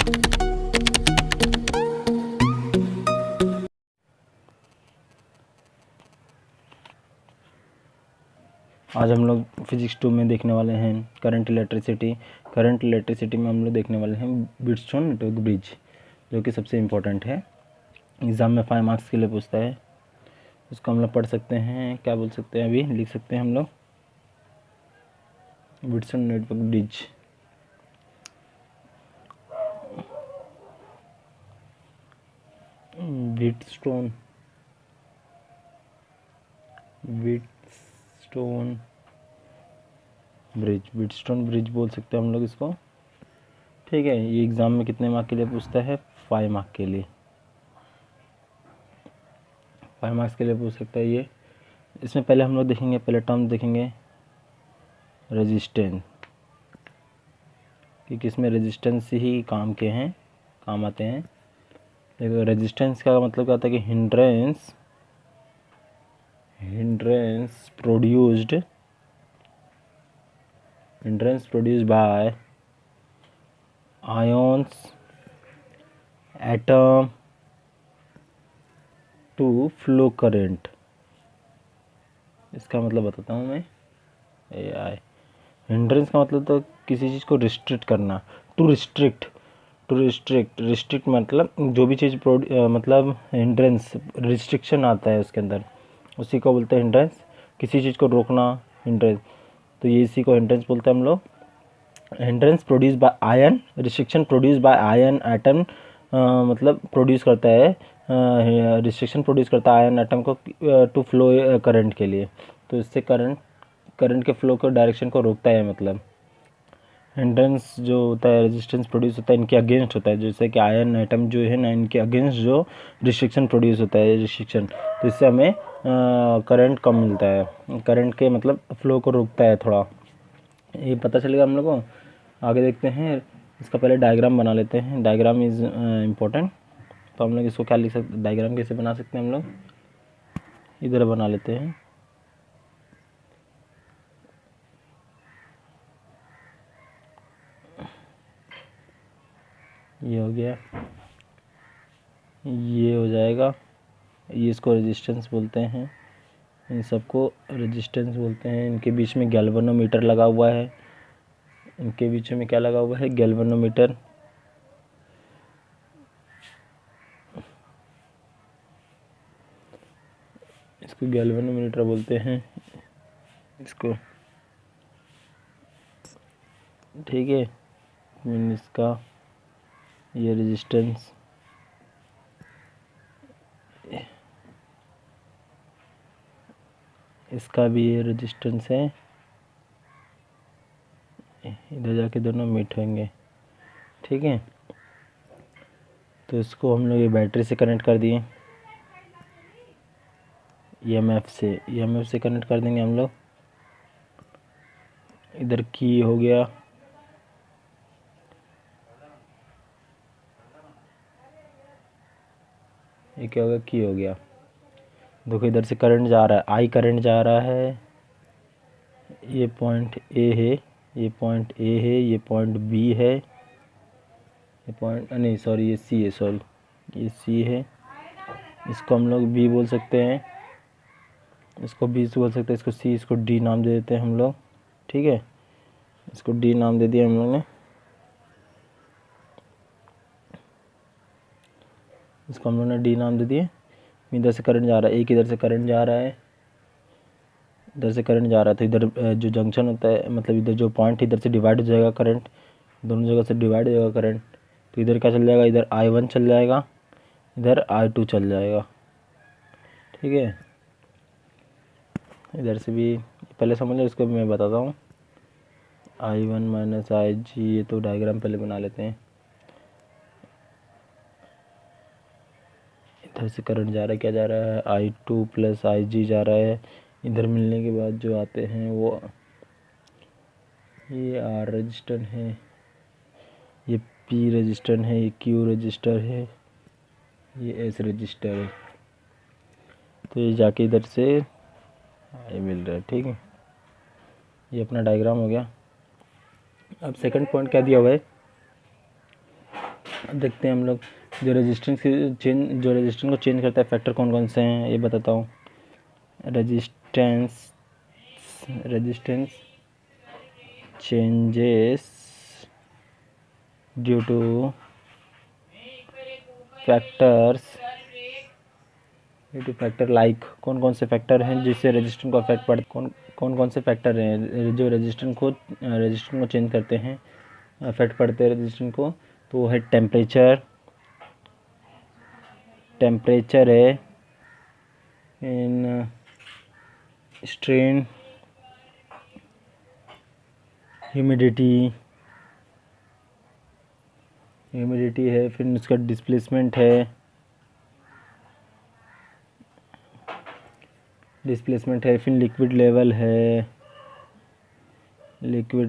आज हम लोग फिजिक्स 2 में देखने वाले हैं करंट इलेक्ट्रिसिटी। करंट इलेक्ट्रिसिटी में हम लोग देखने वाले हैं व्हीटस्टोन नेटवर्क ब्रिज, जो कि सबसे इम्पोर्टेंट है, एग्ज़ाम में 5 मार्क्स के लिए पूछता है। उसको हम लोग पढ़ सकते हैं, क्या बोल सकते हैं, अभी लिख सकते हैं हम लोग Wheatstone network bridge. Wheatstone bridge बोल सकते हैं हम लोग इसको। ठीक है, ये एग्ज़ाम में कितने मार्क के लिए पूछता है? 5 मार्क के लिए, 5 मार्क्स के लिए पूछ सकता है ये। इसमें पहले हम लोग देखेंगे, पहले टर्म देखेंगे रेजिस्टेंस, कि किसमें रेजिस्टेंस ही काम आते हैं। देखो, रेजिस्टेंस का मतलब क्या होता है कि hindrance produced by ions atom to flow current. इसका मतलब बताता हूँ मैं। हिंड्रेंस का मतलब तो किसी चीज़ को रिस्ट्रिक्ट करना, टू रिस्ट्रिक्ट मतलब जो भी चीज़ मतलब हिंड्रेंस रिस्ट्रिक्शन आता है उसके अंदर, उसी को बोलते हैं हिंड्रेंस। किसी चीज़ को रोकना हिंड्रेंस, तो ये इसी को हिंड्रेंस बोलते हैं हम लोग। Hindrance produce by ion, restriction produce by ion atom, मतलब प्रोड्यूस करता है, रिस्ट्रिक्शन प्रोड्यूस करता है आयन एटम को टू फ्लो करंट के लिए। तो इससे करंट के फ्लो को डायरेक्शन को रोकता है। मतलब हिंड्रेंस जो होता है, रेजिस्टेंस प्रोड्यूस होता है, इनके अगेंस्ट होता है। जैसे कि आयन एटम जो है ना, इनके अगेंस्ट जो रिस्ट्रिक्शन प्रोड्यूस होता है, रिस्ट्रिक्शन, तो इससे हमें करंट कम मिलता है। करंट के मतलब फ्लो को रोकता है थोड़ा, ये पता चलेगा हम लोग को। आगे देखते हैं, इसका पहले डायग्राम बना लेते हैं। Diagram is important. तो हम लोग इसको क्या लिख सकते, डायग्राम कैसे बना सकते हैं हम लोग, इधर बना लेते हैं। ये हो गया, ये हो जाएगा, ये इसको रेजिस्टेंस बोलते हैं, इन सबको रेजिस्टेंस बोलते हैं। इनके बीच में गैल्वेनोमीटर लगा हुआ है, इनके बीच में क्या लगा हुआ है? गैल्वेनोमीटर। इसको गैल्वेनोमीटर बोलते हैं इसको, ठीक है। इसका ये रेजिस्टेंस, इसका भी ये रेजिस्टेंस है, इधर जाके दोनों मीट होंगे, ठीक है। तो इसको हम लोग ये बैटरी से कनेक्ट कर दिए, ईएमएफ से कनेक्ट कर देंगे हम लोग। इधर की हो गया, ये क्या होगा? की हो गया। देखो, इधर से करंट जा रहा है, आई करंट जा रहा है, ये पॉइंट ए है, ये पॉइंट ए है, ये पॉइंट बी है, ये पॉइंट नहीं सॉरी, ये सी है, सॉरी ये सी है। इसको हम लोग बी बोल सकते हैं, इसको बी से बोल सकते हैं, इसको सी, इसको डी नाम दे देते हैं हम लोग, ठीक है। इसको डी नाम दे दिया हम लोग ने। इसको हम लोग ने डी नाम दे दिए। इधर से करंट जा रहा है, एक इधर से करंट जा रहा है, इधर से करंट जा रहा है, तो इधर जो जंक्शन होता है, मतलब इधर जो पॉइंट, इधर से डिवाइड हो जाएगा करंट, दोनों जगह से डिवाइड हो जाएगा करंट। तो इधर क्या चल जाएगा? इधर I1 चल जाएगा, इधर I2 चल जाएगा, ठीक है। इधर से भी पहले समझ लो, इसको भी मैं बताता हूँ। I1 माइनस IG, ये तो डायग्राम पहले बना लेते हैं। इधर से करंट जा रहा है, क्या जा रहा है? I2 प्लस IG जा रहा है। इधर मिलने के बाद जो आते हैं वो, ये R रजिस्टर है, ये P रजिस्टर है, ये Q रजिस्टर है, ये S रजिस्टर है। तो ये जाके इधर से ये मिल रहा है, ठीक है। ये अपना डायग्राम हो गया। अब सेकंड पॉइंट क्या दिया हुआ है? अब देखते हैं हम लोग जो रेजिस्टेंस को चेंज करता है फैक्टर कौन कौन से हैं ये बताता हूँ। Resistance changes due two factor like कौन कौन से फैक्टर हैं जिससे रेजिस्टेंस को अफेक्ट पड़ता है, कौन कौन से फैक्टर हैं जो रेजिस्टेंस को चेंज करते हैं, अफेक्ट पड़ते हैं रेजिस्टेंस को। तो वो है टेम्परेचर है, इन स्ट्रेन, ह्यूमिडिटी है, फिर उसका डिस्प्लेसमेंट है, फिर लिक्विड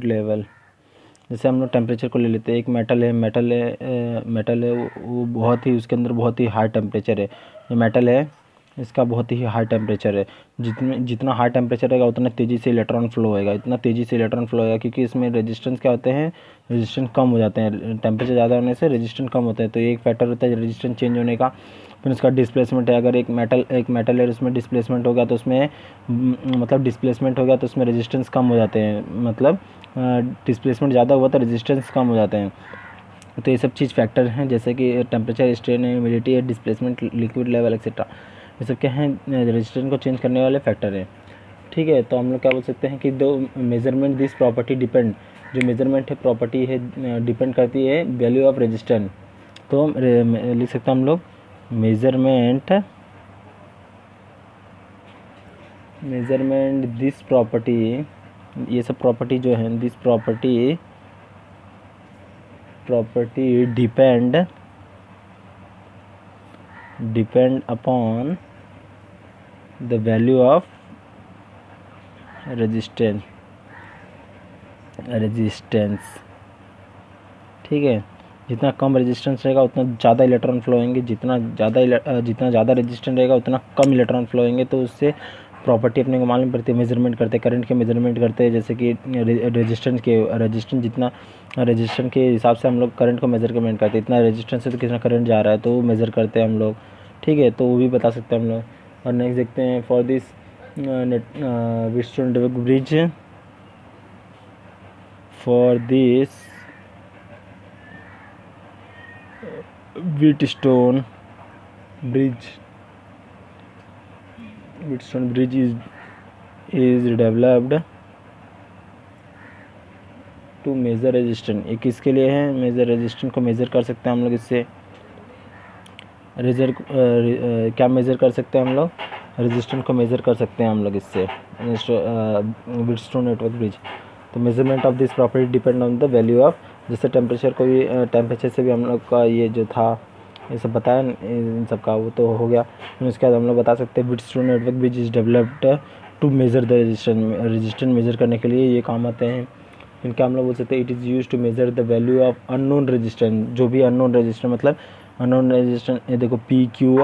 लेवल। जैसे हम लोग टेम्परेचर को ले लेते हैं, एक मेटल है वो बहुत ही, उसके अंदर बहुत ही हाई टेम्परेचर है। ये मेटल है, इसका बहुत ही हाई टेम्परेचर है। जितना हाई टेम्परेचर रहेगा उतना तेज़ी से इलेक्ट्रॉन फ्लो होएगा, क्योंकि इसमें रेजिस्टेंस क्या होते हैं, रेजिस्टेंस कम हो जाते हैं। टेम्परेचर ज़्यादा होने से रेजिस्टेंस कम होता है, तो ये एक फैक्टर होता है रेजिस्टेंस चेंज होने का। फिर उसका डिस्प्लेसमेंट है, अगर एक मेटल है उसमें डिस्प्लेसमेंट हो गया तो उसमें रेजिस्टेंस कम हो जाते हैं, मतलब डिस्प्लेसमेंट ज़्यादा हुआ तो रेजिस्टेंस कम हो जाते हैं। तो ये सब चीज़ फैक्टर हैं, जैसे कि temperature, strain, humidity, displacement, liquid level etcetera, ये सब क्या हैं, रेजिस्टेंस को चेंज करने वाले फैक्टर हैं। ठीक है, तो हम लोग क्या बोल सकते हैं कि दो मेजरमेंट दिस प्रॉपर्टी डिपेंड, जो मेजरमेंट है प्रॉपर्टी है डिपेंड करती है वैल्यू ऑफ रेजिस्टेंस। तो लिख सकते हैं हम लोग मेजरमेंट दिस प्रॉपर्टी, ये सब प्रॉपर्टी जो है, this property depend upon the value of resistance. ठीक है, जितना कम रेजिस्टेंस रहेगा उतना ज़्यादा इलेक्ट्रॉन फ्लो होंगे, जितना ज़्यादा रेजिस्टेंस रहेगा उतना कम इलेक्ट्रॉन फ्लो होंगे। तो उससे प्रॉपर्टी अपने को मालूम पड़ती है, मेजरमेंट करते हैं, करंट के मेजरमेंट करते हैं, जैसे कि रेजिस्टेंस जितना रेजिस्टेंस के हिसाब से हम लोग करंट को मेजरमेंट करते हैं, इतना रेजिस्टेंस से तो कितना करंट जा रहा है, तो वो मेज़र करते हैं हम लोग। ठीक है, तो वो भी बता सकते हैं हम लोग। और नेक्स्ट देखते हैं, for this Wheatstone bridge, for this Wheatstone bridge is developed to measure resistance। ये किसके लिए है, मेजर रेजिस्टेंस को मेज़र कर सकते हैं हम लोग इससे। क्या मेज़र कर सकते हैं हम लोग, रेजिस्टेंस को मेज़र कर सकते हैं हम लोग इससे, व्हीटस्टोन नेटवर्क ब्रिज। तो measurement of this property depend on the value of, जैसे टेम्परेचर से भी हम लोग का ये जो था ये सब बताया इन सब का, वो तो हो गया। फिर उसके बाद हम लोग बता सकते हैं Wheatstone network bridge is developed to measure the resistance measure करने के लिए ये काम आते हैं। इनका हम लोग बोल सकते हैं it is use to measure the value of unknown resistance, जो भी अननोन रेजिस्टेंस, मतलब अननोन रेजिस्टेंस, ये देखो पी क्यू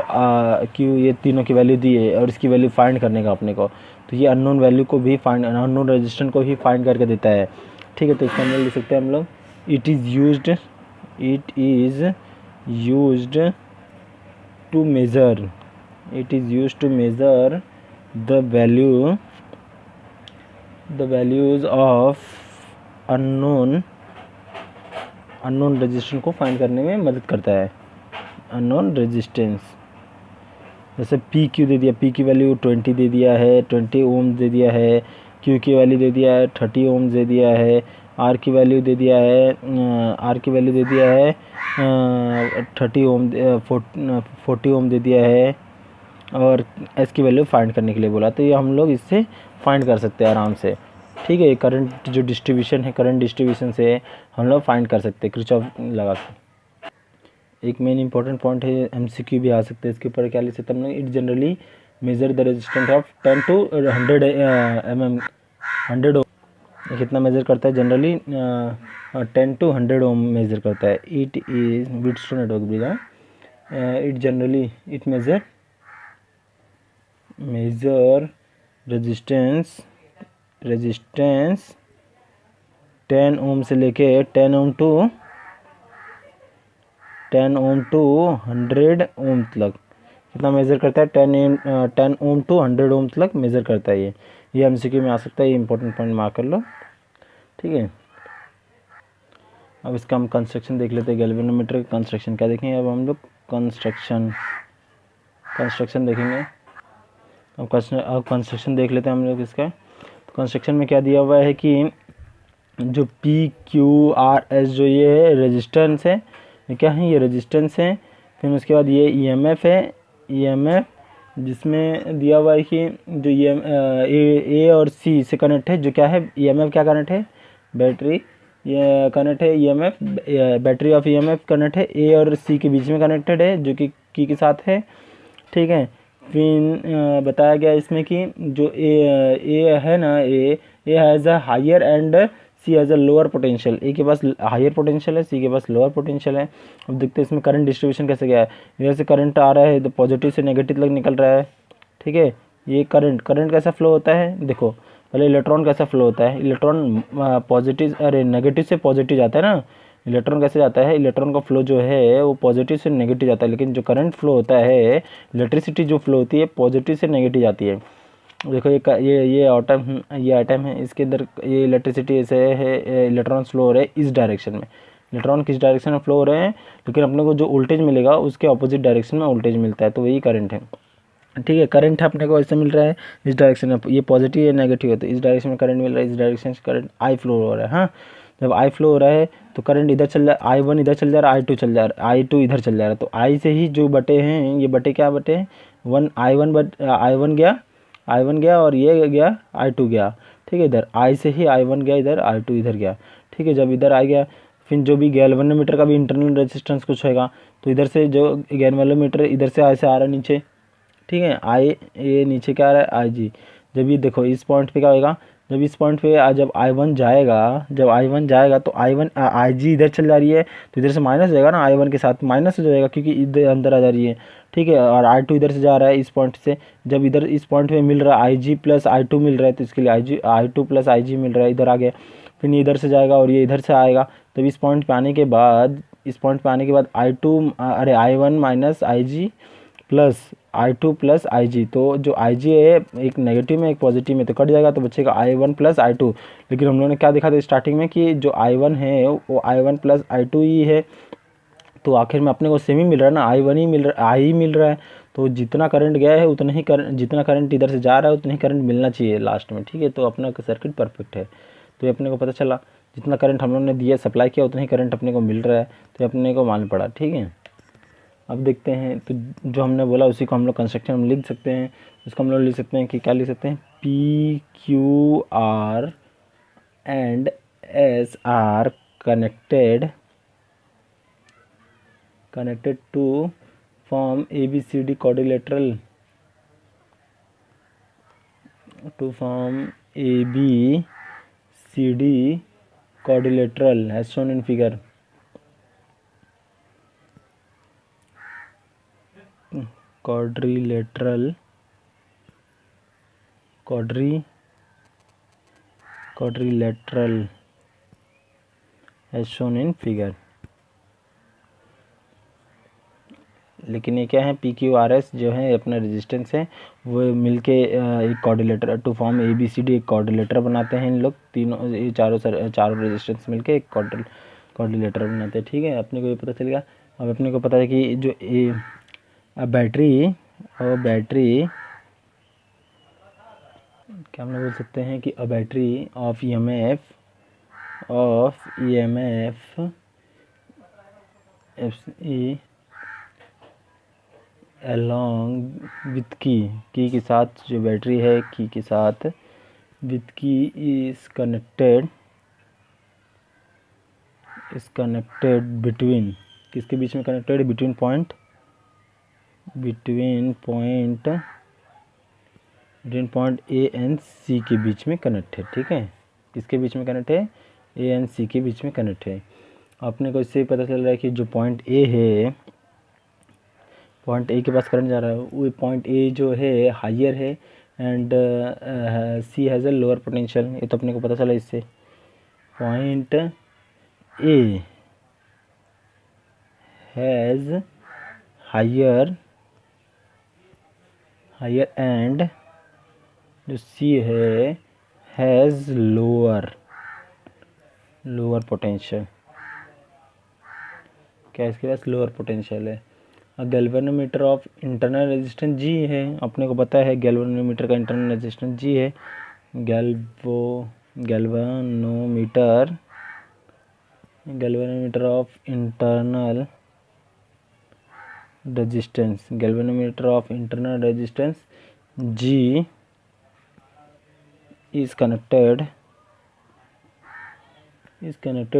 ये तीनों की वैल्यू दी है और इसकी वैल्यू फाइंड करने का अपने को, तो ये अननोन वैल्यू को भी अननोन रेजिस्टेंस को ही फाइंड करके देता है। ठीक है, तो इसका हम लोग लिख सकते हैं हम लोग it is used to measure the values of unknown resistance को फाइंड करने में मदद करता है। अननोन रेजिस्टेंस, जैसे पी क्यू दे दिया, पी की वैल्यू 20 दे दिया है, 20 ओम दे दिया है, क्यू की वैल्यू दे दिया है 30 ओम दे दिया है, आर की वैल्यू दे दिया है 30 ओम 40 ओम दे दिया है, और एस की वैल्यू फाइंड करने के लिए बोला। तो ये हम लोग इससे फाइंड कर सकते हैं आराम से। ठीक है, करंट जो डिस्ट्रीब्यूशन है, करंट डिस्ट्रीब्यूशन से हम लोग फाइंड कर सकते हैं किरचॉफ लगा के। एक मेन इंपॉर्टेंट पॉइंट है, एमसीक्यू भी आ सकते हैं इसके ऊपर, क्या लिख सकते हैं हम लोग, it generally measure the resistance of 10 to 100 mm 100 ओम। कितना मेजर करता है जनरली, 10 to 100 ओम मेजर करता है। It is Wheatstone network bridge, it generally it measure resistance 10 ohm से लेके 10 ओम टू 10 ओम टू 100 ओम तक कितना मेज़र करता है, 10 ओम टू 100 ओम तक मेज़र करता है ये एमसीक्यू में आ सकता है, ये इंपॉर्टेंट पॉइंट मार्क कर लो, ठीक है। अब इसका हम कंस्ट्रक्शन देख लेते हैं, गैल्वेनोमीटर का कंस्ट्रक्शन क्या देखेंगे अब हम लोग, कंस्ट्रक्शन देखेंगे। अब कंस्ट्रक्शन देख लेते हैं हम लोग इसका। तो कंस्ट्रक्शन में क्या दिया हुआ है कि जो PQRS जो ये है रेजिस्टेंस है, ये क्या है, ये रेजिस्टेंस है। फिर उसके बाद ये EMF है, EMF जिसमें दिया हुआ है कि जो ए और सी से कनेक्ट है, जो क्या है EMF क्या कनेक्ट है, बैटरी ये कनेक्ट है, EMF battery of EMF connect है, ए और सी के बीच में कनेक्टेड है जो कि की के साथ है, ठीक है। फिर बताया गया इसमें कि जो ए है ना, A has a higher and C has a lower potential, A के पास हायर पोटेंशियल है, सी के पास लोअर पोटेंशियल है। अब देखते हैं इसमें करंट डिस्ट्रीब्यूशन कैसे गया है। इधर से करंट आ रहा है तो पॉजिटिव से नेगेटिव तक निकल रहा है, ठीक है। ये करंट कैसा फ्लो होता है, देखो पहले इलेक्ट्रॉन कैसा फ्लो होता है, इलेक्ट्रॉन पॉजिटिव अरे नेगेटिव से पॉजिटिव जाता है ना, इलेक्ट्रॉन कैसे जाता है, इलेक्ट्रॉन का फ्लो जो है वो पॉजिटिव से नेगेटिव जाता है, लेकिन जो करंट फ्लो होता है, इलेक्ट्रिसिटी जो फ्लो होती है पॉजिटिव से नेगेटिव जाती है। देखो ये एटम है, इसके अंदर ये इलेक्ट्रिसिटी ऐसे है, इलेक्ट्रॉन फ्लो हो रहे हैं इस डायरेक्शन में, इलेक्ट्रॉन किस डायरेक्शन में फ्लो हो रहे हैं, लेकिन अपने को जो वोल्टेज मिलेगा उसके ऑपोजिट डायरेक्शन में वोल्टेज मिलता है, तो वही करंट है, ठीक है। करंट अपने को ऐसे मिल रहा है इस डायरेक्शन में, ये पॉजिटिव या नेगेटिव है, तो इस डायरेक्शन में करंट मिल रहा है, इस डायरेक्शन से करंट आई फ्लो हो रहा है। हाँ, जब आई फ्लो हो रहा है तो करंट इधर चल रहा है, I1 इधर चल जा रहा है, I2 चल जा रहा है, I2 इधर चल जा रहा है, तो आई से ही जो बटे हैं, ये बटे क्या बटे हैं, I1 गया और ये गया I2 गया, ठीक है। इधर I से ही I1 गया, इधर I2 इधर गया, ठीक है। जब इधर आ गया फिर जो भी गैल्वेनोमीटर का भी इंटरनल रेजिस्टेंस कुछ होगा, तो इधर से जो गैल्वेनोमीटर इधर से ऐसे आ रहा है नीचे, ठीक है, ये नीचे क्या आ रहा है IG। जब ये देखो इस पॉइंट पे क्या होगा, जब इस पॉइंट पे जब I1 जाएगा तो IG इधर चल जा रही है, तो इधर से माइनस हो जाएगा ना, I1 के साथ माइनस हो जाएगा क्योंकि इधर अंदर आ जा रही है, ठीक है। और I2 इधर से जा रहा है इस पॉइंट से, जब इधर इस पॉइंट पे मिल रहा है IG प्लस I2 मिल रहा है, तो इसके लिए I2 प्लस IG मिल रहा है, इधर आ गया। फिर इधर से जाएगा और ये इधर से आएगा, तब इस पॉइंट पे आने के बाद I1 minus IG plus I2 plus IG, तो जो IG है एक नेगेटिव में एक पॉजिटिव में, तो कट जाएगा, तो बचेगा I1 प्लस I2। लेकिन हम लोगों ने क्या देखा था स्टार्टिंग में कि जो I1 है वो I1 प्लस I2 ही है, तो आखिर में अपने को सेम ही मिल रहा है ना, I1 ही मिल रहा है, I ही मिल रहा है, तो जितना करंट गया है उतना ही करंट, जितना करंट इधर से जा रहा है उतना ही करंट मिलना चाहिए लास्ट में, ठीक है। तो अपना सर्किट परफेक्ट है, तो ये अपने को पता चला जितना करंट हम लोगों ने दिया सप्लाई किया उतना ही करंट अपने को मिल रहा है, तो अपने को मालूम पड़ा, ठीक है। अब देखते हैं, तो जो हमने बोला उसी को हम लोग कंस्ट्रक्शन में लिख सकते हैं। उसको हम लोग लिख सकते हैं कि क्या लिख सकते हैं, PQR and S are connected to form ABCD quadrilateral, as shown in figure. quadrilateral as shown in figure। लेकिन ये क्या है, PQRS जो है अपना रेजिस्टेंस है, वो मिलके एक कॉर्डिलेटर टू फॉर्म ABCD एक कॉर्डिलेटर बनाते हैं, इन लोग तीनों ये चारों रेजिस्टेंस मिलके एक कॉर्डिलेटर बनाते हैं, ठीक है। अपने को ये पता चल गया। अब अपने को पता है कि जो बैटरी क्या हम लोग बोल सकते हैं कि battery of EMF along with की के साथ, जो बैटरी है की के साथ with की is connected between, किसके बीच में connected, between point A and C के बीच में कनेक्ट है, ठीक है। किसके बीच में कनेक्ट है, A एंड C के बीच में कनेक्ट है। अपने को इससे पता चल रहा है कि जो पॉइंट A है, पॉइंट A के पास करंट जा रहा है, वो पॉइंट A जो है हायर है and C has a lower potential, ये तो अपने को पता चला इससे। Point A has higher and जो सी है हैज़ लोअर पोटेंशियल। क्या इसके पास लोअर पोटेंशियल है। Galvanometer of internal resistance G है, अपने को पता है गैल्वेनोमीटर का इंटरनल रेजिस्टेंस जी है। Galvanometer of internal resistance G is connected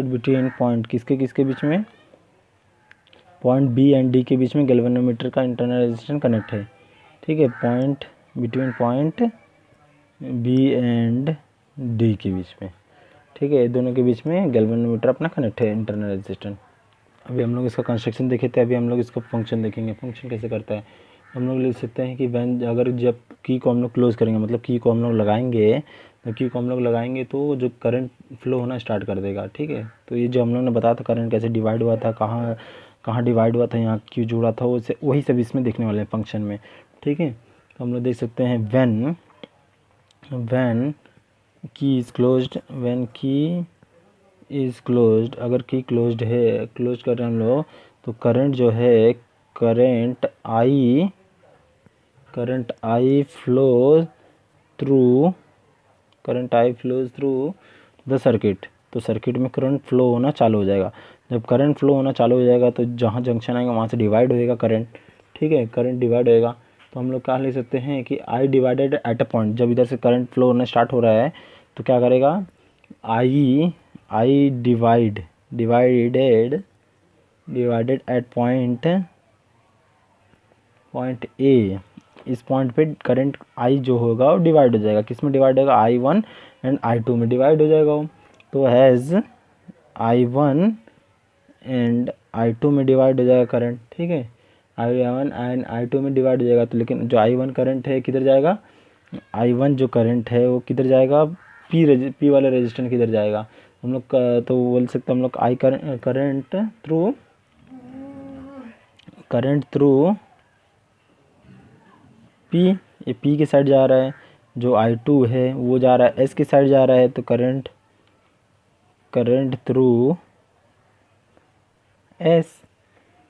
between point किसके बीच में, पॉइंट बी एंड डी के बीच में गैल्वेनोमीटर का इंटरनल रेजिस्टेंस कनेक्ट है। ठीक है, point between point B and D के बीच में। ठीक है, दोनों के बीच में गैल्वेनोमीटर अपना कनेक्ट है इंटरनल रेजिस्टेंस। अभी हम लोग इसका कंस्ट्रक्शन देखे थे, अभी हम लोग इसका फंक्शन देखेंगे। फंक्शन कैसे करता है, हम लोग लिख सकते हैं कि व्हेन अगर जब की को हम लोग क्लोज करेंगे, मतलब की को हम लोग लगाएंगे, तो की को हम लोग लगाएंगे तो जो करंट फ्लो होना स्टार्ट कर देगा। ठीक है, तो ये जो हम लोग ने बताया था करंट कैसे डिवाइड हुआ था, कहाँ डिवाइड हुआ था, यहाँ क्यों जुड़ा था, उसे वही सब इसमें देखने वाले हैं फंक्शन में। ठीक है, तो हम लोग देख सकते हैं व्हेन की इज़ क्लोज्ड, अगर की क्लोज कर रहे हैं हम लोग, तो करंट जो है current I flows through the circuit. तो सर्किट में करंट फ्लो होना चालू हो जाएगा। जब करंट फ्लो होना चालू हो जाएगा तो जहाँ जंक्शन आएगा वहाँ से डिवाइड होएगा करंट। ठीक है, करंट डिवाइड होएगा तो हम लोग क्या लिख सकते हैं कि I divided at a point. जब इधर से करंट फ्लो होना स्टार्ट हो रहा है तो क्या करेगा, I divided eight point A. इस पॉइंट पे करंट आई जो होगा वो डिवाइड हो जाएगा। किस में डिवाइड होगा, I1 एंड I2 में डिवाइड हो जाएगा वो। तो हैज़ I1 एंड I2 में डिवाइड हो जाएगा करंट। ठीक है, I1 एंड I2 में डिवाइड हो जाएगा। तो लेकिन जो I1 करंट है किधर जाएगा, I1 जो करंट है वो किधर जाएगा, पी वाले रेजिस्टेंस किधर जाएगा। हम लोग तो बोल सकते हैं हम लोग आई करंट थ्रू पी, ये पी के साइड जा रहा है, जो I2 है वो जा रहा है एस के साइड जा रहा है। तो करंट थ्रू एस।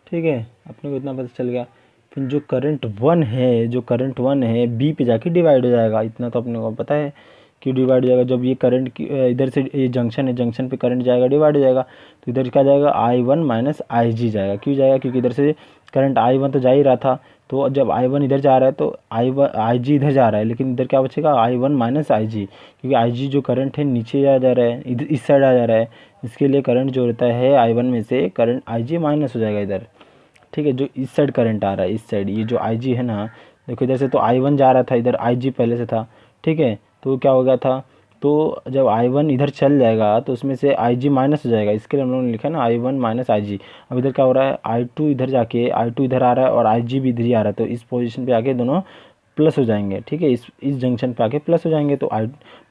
ठीक है, अपने को इतना पता चल गया। फिर जो करंट वन है बी पे जाके डिवाइड हो जाएगा। इतना तो अपने को पता है कि डिवाइड हो जाएगा। जब ये करंट इधर से ये जंक्शन पे करंट जाएगा डिवाइड हो जाएगा, तो इधर क्या जाएगा, I1 माइनस IG जाएगा। क्यों जाएगा, क्योंकि इधर से करंट I1 तो जा ही रहा था। तो जब I1 इधर जा रहा है तो IG इधर जा रहा है, लेकिन इधर क्या बचेगा, I1 माइनस IG। क्योंकि IG जो करंट है नीचे जा रहा है, इधर इस साइड आ जा रहा है, इसके लिए करंट जो रहता है I1 में से करंट IG माइनस हो जाएगा इधर। ठीक है, जो इस साइड करंट आ रहा है, इस साइड ये जो IG है ना, देखो इधर से तो I1 जा रहा था, इधर IG पहले से था। ठीक है, तो क्या हो गया था, तो जब I1 इधर चल जाएगा तो उसमें से IG माइनस हो जाएगा। इसके लिए हम लोगों ने लिखा ना I1 माइनस IG। अब इधर क्या हो रहा है, I2 इधर जाके I2 इधर आ रहा है और IG भी इधर ही आ रहा है, तो इस पोजीशन पे आके दोनों प्लस हो जाएंगे। ठीक है, इस जंक्शन पे आके प्लस हो जाएंगे। तो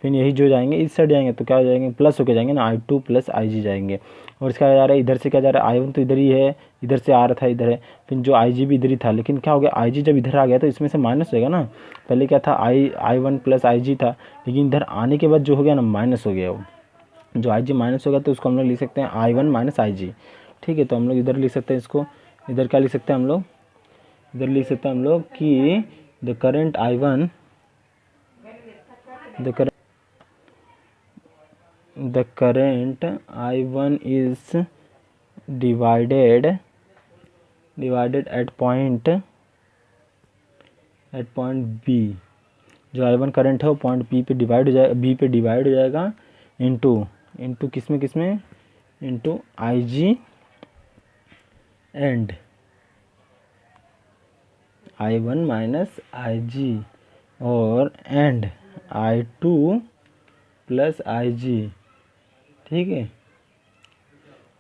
फिर यही जो जाएंगे इस साइड जाएंगे तो क्या हो जाएंगे, प्लस होके जाएंगे ना, I2 प्लस IG जाएंगे। और इसका जा रहा है इधर से क्या जा रहा है, I1 तो इधर ही है, इधर से आ रहा था इधर है, फिर जो IG भी इधर ही था। लेकिन क्या हो गया, IG जब इधर आ गया तो इसमें से माइनस होगा ना। पहले क्या था, I1 प्लस IG था, लेकिन इधर आने के बाद जो हो गया ना माइनस हो गया वो। जो IG माइनस हो गया तो उसको हम लोग लिख सकते हैं I1 माइनस IG। ठीक है, तो हम लोग इधर लिख सकते हैं इसको। इधर क्या लिख सकते हैं हम लोग, इधर लिख सकते हैं हम लोग कि the current I1 is divided at point B। जो I1 करंट है वो पॉइंट B पे डिवाइड हो जाएगा इनटू किसमें into IG and I1 minus IG और एंड I2 प्लस IG। ठीक है,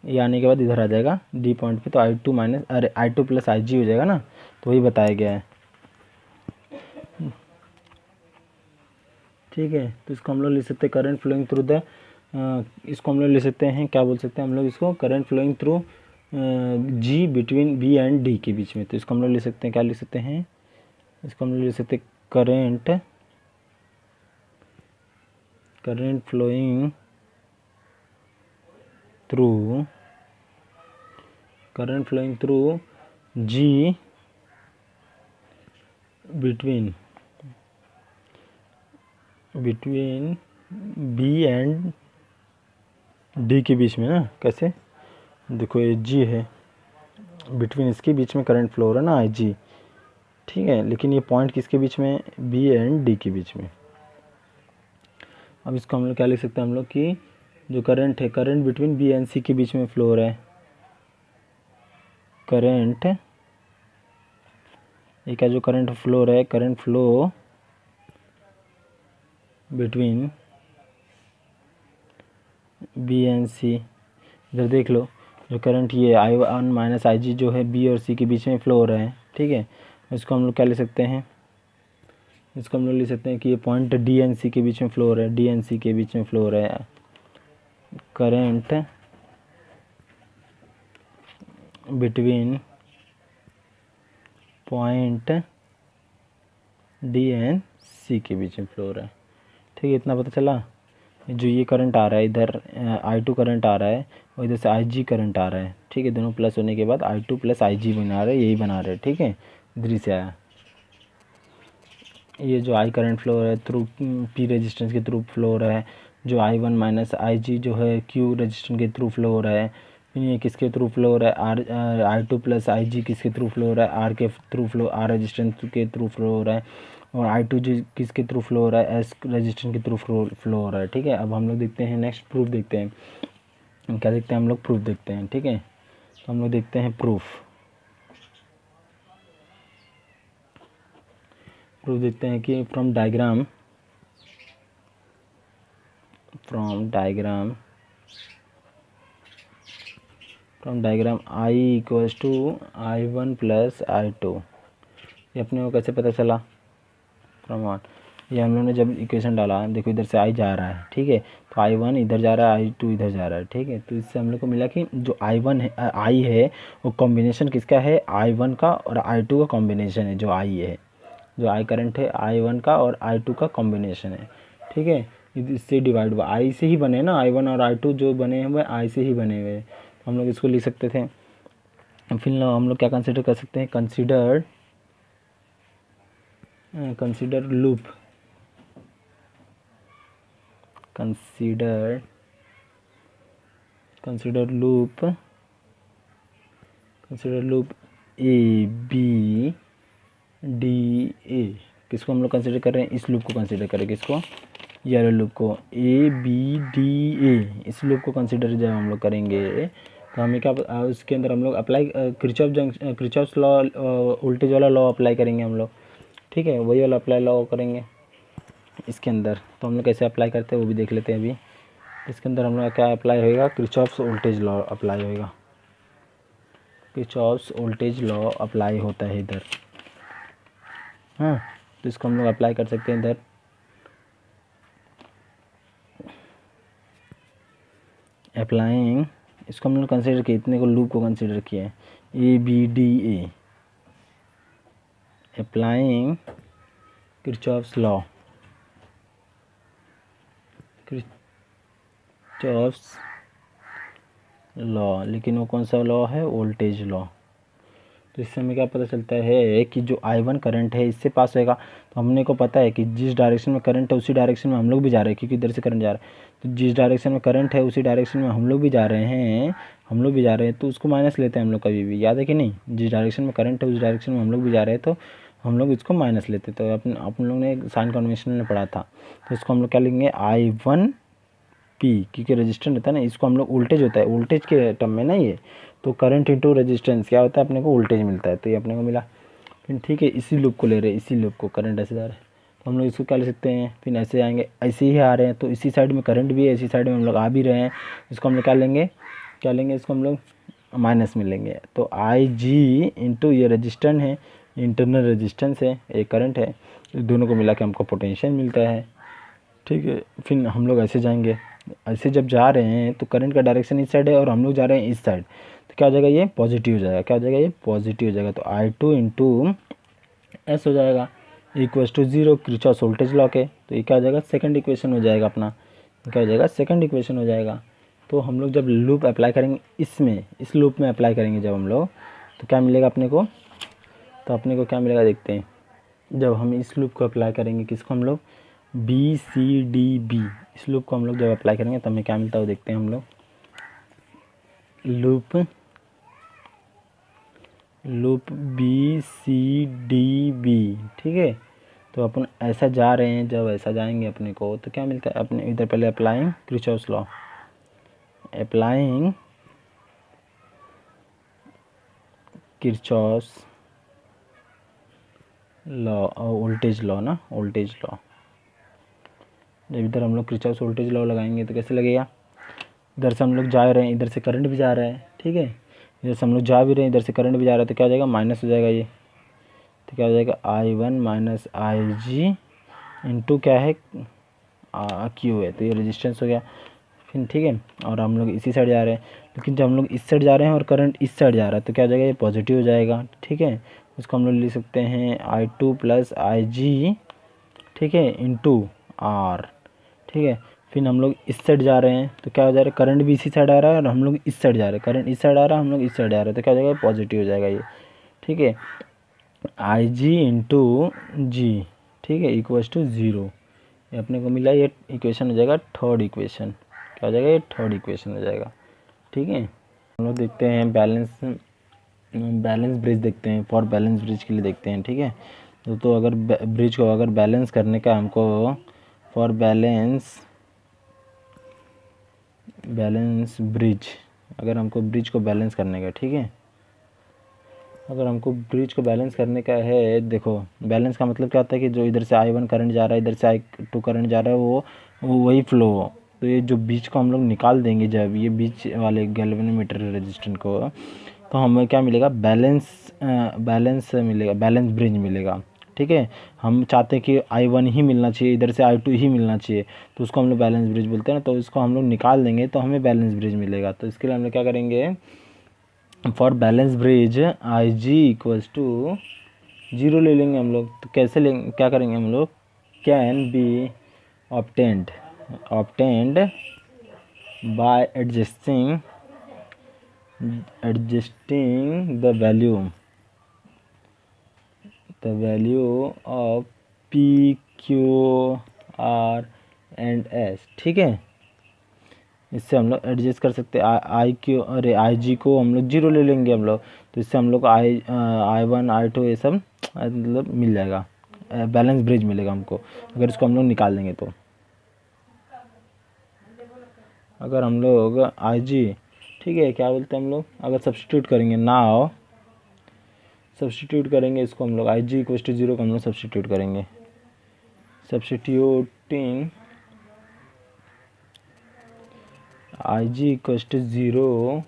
ये आने के बाद इधर आ जाएगा डी पॉइंट पे, तो I2 प्लस IG हो जाएगा ना। तो वही बताया गया है। ठीक है, तो इसको हम लोग लिख सकते हैं करंट फ्लोइंग थ्रू द, इसको हम लोग लिख सकते हैं, क्या बोल सकते हैं हम लोग इसको, current flowing through G between B and D के बीच में। तो इसको हम लोग लिख सकते हैं, क्या लिख सकते हैं, इसको हम लोग लिख सकते हैं current flowing through G between B and D के बीच में ना। कैसे, देखो ये जी है, बिटवीन इसके बीच में करंट फ्लो हो रहा है ना आई जी, ठीक है, लेकिन ये पॉइंट किसके बीच में, बी एंड डी के बीच में। अब इसको हम लोग क्या लिख सकते हैं हम लोग कि जो करंट है, current between B and C के बीच में फ्लो हो रहा है, करंट, ये क्या जो करंट फ्लो हो रहा है, current flow between B and C. इधर देख लो, जो करंट ये I1 माइनस आई जी जो है बी और सी के बीच में फ्लो हो रहा है, ठीक है। इसको हम लोग क्या ले सकते हैं, इसको हम लोग ले सकते हैं कि ये पॉइंट डी एंड सी के बीच में फ्लो हो रहा है, डी एंड सी के बीच में फ्लो हो रहा है current between point D and C के बीच में फ्लो हो रहा है, ठीक है। इतना पता चला। जो ये करंट आ रहा है इधर I2 करंट आ रहा है और इधर से IG करंट आ रहा है, ठीक है। दोनों प्लस होने के बाद I2 प्लस IG बना रहे हैं, यही बना रहे हैं, ठीक है। इधर से आया ये जो I करंट फ्लो हो रहा है थ्रू P रेजिस्टेंस के थ्रू फ्लो हो रहा है, जो I1 माइनस IG जो है Q रेजिस्टेंस के थ्रू फ्लो हो रहा है। फिर ये किसके थ्रू फ्लो हो रहा है, I2 प्लस IG किसके थ्रू फ्लो हो रहा है, R के थ्रू फ्लो, R रेजिस्टेंस के थ्रू फ्लो हो रहा है। और I2 जो किसके थ्रू फ्लो हो रहा है, S रेजिस्टेंस के थ्रू फ्लो हो रहा है, ठीक है। अब हम लोग देखते हैं नेक्स्ट प्रूफ देखते हैं, क्या देखते हैं हम लोग, प्रूफ देखते हैं, ठीक है। तो हम लोग देखते हैं प्रूफ देखते हैं कि from diagram I equals to I1 plus I2, ये अपने को कैसे पता चला, फ्रॉम वन, ये हम लोगों ने जब इक्वेशन डाला, देखो इधर से I जा रहा है, ठीक है, तो I1 इधर जा रहा है, I2 इधर जा रहा है, ठीक है। तो इससे हम लोग को मिला कि जो I1 है, I है वो कॉम्बिनेशन किसका है, I1 का और I2 का कॉम्बिनेशन है। जो I है, जो I करंट है I1 का और I2 का कॉम्बिनेशन है, ठीक है। इससे डिवाइड हुआ, I से ही बने ना, I1 और I2 जो बने हुए I से ही बने हुए, तो हम लोग इसको लिख सकते थे। फिर हम लोग क्या कंसिडर कर सकते हैं, consider loop, consider loop A B D A. किसको हम लोग कंसिडर कर रहे हैं, इस लूप को कंसिडर करें, किसको, ये लूप को, ए बी डी ए, इस लूप को कंसिडर जब हम लोग करेंगे तो हमें क्या, उसके अंदर हम लोग अप्लाई किरचॉफ लॉ, वोल्टेज वाला लॉ अप्लाई करेंगे हम लोग, ठीक है। वही वाला अप्लाई लॉ करेंगे इसके अंदर। तो हम लोग कैसे अप्लाई करते हैं वो भी देख लेते हैं अभी। इसके अंदर हम लोग क्या अप्लाई होएगा, किरचॉफ्स वोल्टेज लॉ अप्लाई होएगा, किरचॉफ्स वोल्टेज लॉ अप्लाई होता है इधर, हाँ। तो इसको हम लोग अप्लाई कर सकते हैं इधर, अप्लाइंग, इसको हम लोग कंसिडर किए, इतने को लूप को कंसिडर किए, A B D A, applying Kirchhoff's law, लेकिन वो कौन सा लॉ है, वोल्टेज लॉ। तो इससे हमें क्या पता चलता है कि जो I1 करंट है इससे पास होएगा, तो हमने को पता है कि जिस डायरेक्शन में करंट है उसी डायरेक्शन में हम लोग भी जा रहे हैं, क्योंकि इधर से करंट जा रहा है। तो जिस डायरेक्शन में करंट है उसी डायरेक्शन में हम लोग भी जा रहे हैं, तो उसको माइनस लेते हैं हम लोग कभी भी, याद है कि नहीं, जिस डायरेक्शन में करंट है उस डायरेक्शन में हम लोग भी जा रहे हैं, तो हम लोग इसको माइनस लेते। तो अपन लोग ने साइन कन्वेंशन में पढ़ा था। तो इसको हम लोग क्या लिखेंगे, I1 P, क्योंकि रेजिस्टेंस रहता है ना, इसको हम लोग वोल्टेज होता है, वोल्टेज के टर्म में ना ये, तो करंट इंटू रेजिस्टेंस क्या होता है, अपने को वोल्टेज मिलता है, तो ये अपने को मिला। फिर ठीक है, इसी लूप को ले रहे हैं, इसी लूप को, करंट ऐसे जा रहा है, तो हम लोग इसको क्या ले सकते हैं, फिर ऐसे आएंगे, ऐसे ही आ रहे हैं, तो इसी साइड में करंट भी है, इसी साइड में हम लोग आ भी रहे हैं, इसको हम लोग क्या लेंगे, इसको हम लोग माइनस में लेंगे। तो IG इंटू ये रेजिस्टेंस है, इंटरनल रेजिस्टेंस है, ये करंट है, दोनों को मिला के हमको पोटेंशियल मिलता है, ठीक है। फिर हम लोग ऐसे जाएंगे, ऐसे जब जा रहे हैं तो करंट का डायरेक्शन इस साइड है और हम लोग जा रहे हैं इस साइड, तो क्या हो जाएगा, ये पॉजिटिव हो जाएगा। क्या हो जाएगा, ये पॉजिटिव हो जाएगा। तो I2 इंटू एस हो जाएगा equals to 0 Kirchhoff voltage law के। तो ये क्या हो जाएगा, सेकंड इक्वेशन हो जाएगा अपना। क्या हो जाएगा, सेकंड इक्वेशन हो जाएगा। तो हम लोग जब लूप अप्लाई करेंगे इसमें, इस लूप में अप्लाई करेंगे जब हम लोग, तो क्या मिलेगा अपने को, तो अपने को क्या मिलेगा देखते हैं। जब हम इस लूप को अप्लाई करेंगे, किसको, हम लोग BCDB, इस लूप को हम लोग जब अप्लाई करेंगे तो हमें क्या मिलता है वो देखते हैं हम लोग। लूप BCDB, ठीक है। तो अपन ऐसा जा रहे हैं, जब ऐसा जाएंगे अपने को तो क्या मिलता है अपने इधर, पहले applying Kirchhoff's law, applying Kirchhoff's law, voltage law ना, वोल्टेज लॉ। जब इधर हम लोग किरचॉफ्स वोल्टेज लॉ लगाएंगे तो कैसे लगेगा, इधर से हम लोग जा रहे हैं, इधर से करंट भी जा रहा है, ठीक है। इधर से हम लोग जा भी रहे हैं, इधर से करंट भी जा रहा है, तो क्या हो जाएगा, माइनस हो जाएगा ये। तो क्या हो जाएगा, I1 माइनस IG इंटू क्या है, Q है। तो ये रेजिस्टेंस हो गया फिर, ठीक है। और हम लोग इसी साइड जा रहे हैं, लेकिन जब हम लोग इस साइड जा रहे हैं और करंट इस साइड जा रहा है तो क्या हो जाएगा, ये पॉजिटिव हो जाएगा, ठीक है। इसको हम लोग लिख सकते हैं I2 प्लस IG, ठीक है, इंटू R, ठीक है। फिर हम लोग इस साइड जा रहे हैं तो क्या हो जाएगा, करंट भी इसी साइड आ रहा है और हम लोग इस साइड जा रहे हैं, करंट इस साइड आ रहा है, हम लोग इस साइड आ रहे हैं, तो क्या हो जाएगा, पॉजिटिव हो जाएगा ये, ठीक है। IG इंटू G, ठीक है, इक्वल्स टू 0। ये अपने को मिला, ये इक्वेशन हो जाएगा थर्ड इक्वेशन। क्या हो जाएगा, ये थर्ड इक्वेशन हो जाएगा, ठीक है। हम लोग देखते हैं बैलेंस ब्रिज देखते हैं, फॉर बैलेंस ब्रिज के लिए देखते हैं, ठीक है। तो अगर ब्रिज को अगर बैलेंस करने का हमको, फॉर बैलेंस ब्रिज, अगर हमको ब्रिज को बैलेंस करने का, ठीक है, अगर हमको ब्रिज को बैलेंस करने का है, देखो बैलेंस का मतलब क्या होता है कि जो इधर से I1 करंट जा रहा है, इधर से I2 करंट जा रहा है, वो वही फ्लो हो। तो ये जो बीच को हम लोग निकाल देंगे, जब ये बीच वाले गैल्वेनोमीटर रेजिस्टेंस को, तो हमें क्या मिलेगा, बैलेंस मिलेगा, बैलेंस ब्रिज मिलेगा, ठीक है। हम चाहते हैं कि I1 ही मिलना चाहिए, इधर से I2 ही मिलना चाहिए, तो उसको हम लोग बैलेंस ब्रिज बोलते हैं ना। तो इसको हम लोग निकाल देंगे तो हमें बैलेंस ब्रिज मिलेगा। तो इसके लिए हम लोग क्या करेंगे, for balance bridge IG equals to 0 ले लेंगे हम लोग। तो कैसे लेंगे, क्या करेंगे हम लोग, can be obtained by adjusting the value of P Q R and S, ठीक है। इससे हम लोग एडजस्ट कर सकते हैं। IG को हम लोग 0 ले लेंगे हम लोग, तो इससे हम लोग I1 I2 ये सब मतलब मिल जाएगा, बैलेंस ब्रिज मिलेगा हमको, अगर इसको हम लोग निकाल देंगे तो। अगर हम लोग IG, ठीक है, क्या बोलते हैं हम लोग, अगर सब्स्टिट्यूट करेंगे, नाउ सब्स्टिट्यूट करेंगे इसको हम लोग, IG इक्वल टू 0 को हम लोग सब्स्टिट्यूट करेंगे, substituting IG equal to 0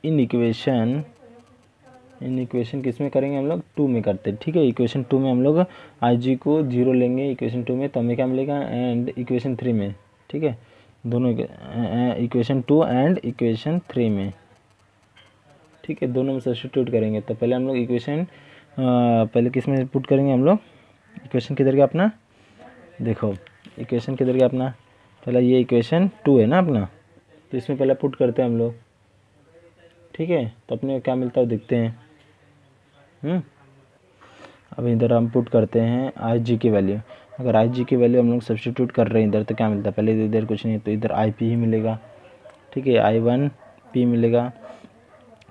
in equation किस में करेंगे हम लोग, 2 में करते हैं, ठीक है। इक्वेशन 2 में हम लोग IG को 0 लेंगे इक्वेशन 2 में, तो हमें क्या मिलेगा, एंड इक्वेशन 3 में, ठीक है, दोनों इक्वेशन 2 एंड इक्वेशन 3 में, ठीक है, दोनों में सब्स्टिट्यूट करेंगे। तो पहले हम लोग इक्वेशन पहले किस में पुट करेंगे हम लोग, इक्वेशन किधर गया अपना, देखो इक्वेशन किधर गया अपना, पहले ये इक्वेशन 2 है ना अपना, तो इसमें पहले पुट करते हैं हम लोग, ठीक है। तो अपने क्या मिलता है देखते हैं। अब इधर हम पुट करते हैं IG की वैल्यू। अगर IG की वैल्यू हम लोग सब्स्टिट्यूट कर रहे हैं इधर, तो क्या मिलता है, पहले इधर कुछ नहीं, तो इधर IP ही मिलेगा, ठीक है, I1P मिलेगा,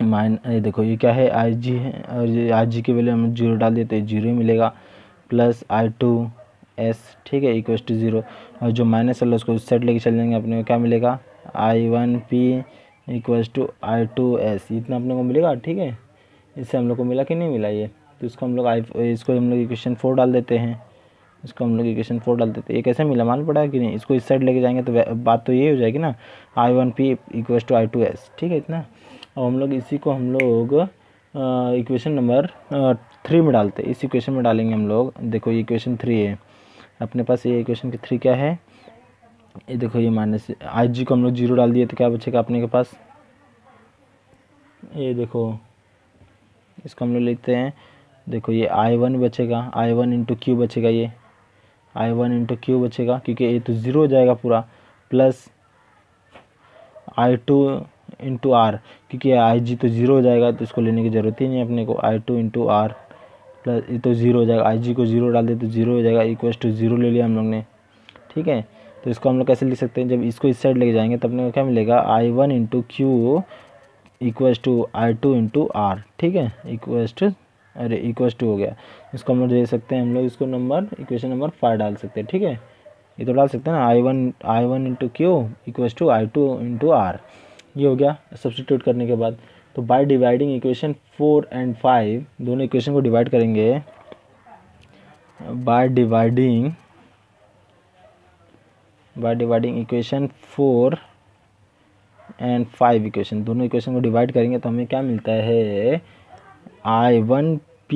ये देखो ये क्या है, IG है, और ये IG की वैल्यू हम 0 डाल दिए तो 0 ही मिलेगा, प्लस I2S, ठीक है, इक्वल टू 0। और जो माइनस है उसको उस साइड लेके चल जाएंगे, अपने को क्या मिलेगा, I1P इक्वल टू I2S, इतना अपने को मिलेगा, ठीक है। इससे हम लोग को मिला कि नहीं मिला ये, तो इसको हम लोग इसको हम लोग इक्वेशन 4 डाल देते हैं, इसको हम लोग इक्वेशन 4 डाल देते हैं। ये कैसे मिला मालूम पड़ा कि नहीं, इसको इस साइड लेके जाएंगे तो बात तो ये हो जाएगी ना, I1P इक्वल टू I2S, ठीक है, इतना। और हम लोग इसी को हम लोग इक्वेशन नंबर 3 में डालते हैं, इस इक्वेशन में डालेंगे हम लोग। देखो ये इक्वेशन 3 है अपने पास, ये इक्वेशन की 3 क्या है, ये देखो ये माइनस IG को हम लोग 0 डाल दिए, तो क्या बचेगा अपने के पास, ये देखो इसको हम लोग लिखते हैं, देखो ये I1 बचेगा, I1 इंटू क्यू बचेगा, ये I1 इंटू क्यू बचेगा क्योंकि ये तो ज़ीरो हो जाएगा पूरा, प्लस I2 इंटू आर क्योंकि IG तो ज़ीरो हो जाएगा तो इसको लेने की ज़रूरत ही नहीं है अपने को, I2 इंटू आर प्लस ये तो ज़ीरो हो जाएगा, IG को ज़ीरो डाल दे तो ज़ीरो हो जाएगा, इक्वल्स टू ज़ीरो ले लिया हम लोग ने। ठीक है, तो इसको हम लोग कैसे लिख सकते हैं, जब इसको इस साइड लेके जाएंगे तब अपने को क्या मिलेगा, I1 into Q equals to I2 into R. ठीक है, इक्वल्स टू हो गया, इसको हम लोग दे सकते हैं, हम लोग इसको नंबर इक्वेशन नंबर 5 डाल सकते हैं। ठीक है, ये तो डाल सकते हैं ना, I1 into Q equals to I2 into R, ये हो गया सब्स्टिट्यूट करने के बाद। तो बाय डिवाइडिंग इक्वेशन 4 एंड 5 दोनों इक्वेशन को डिवाइड करेंगे, by dividing equation 4 and 5 equation, दोनों इक्वेशन को डिवाइड करेंगे तो हमें क्या मिलता है, I1P,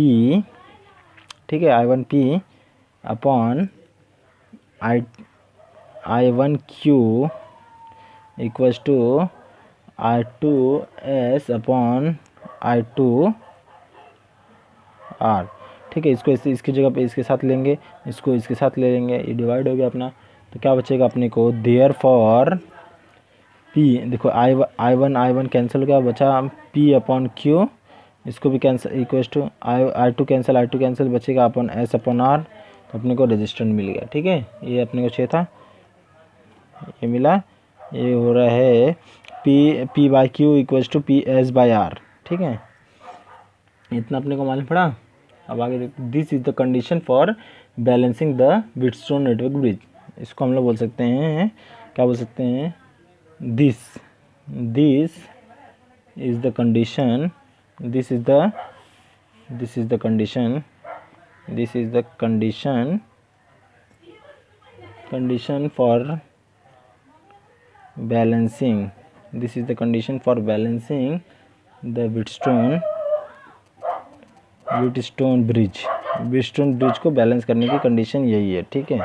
ठीक है, I1P upon I1Q equals to I2S upon I2R। ठीक है, इसको इसकी जगह पे इसके साथ लेंगे, इसको इसके साथ ले लेंगे, ये डिवाइड हो गया अपना। तो क्या बचेगा अपने को, देयर फॉर P, देखो I1 कैंसिल हो गया, बचा P अपॉन Q, इसको भी cancel equals to I2 cancel बचेगा अपॉन S अपॉन R, तो अपने को रेजिस्टेंस मिल गया। ठीक है, ये अपने को चाहिए था, ये मिला, ये हो रहा है P by Q equals to PS by R। ठीक है, इतना अपने को मालूम पड़ा। अब आगे देखो, this is the condition for balancing the Wheatstone network bridge, इसको हम लोग बोल सकते हैं, क्या बोल सकते हैं, this is the condition, this is the condition for balancing, this is the condition for balancing the Wheatstone bridge को बैलेंस करने की कंडीशन यही है। ठीक है।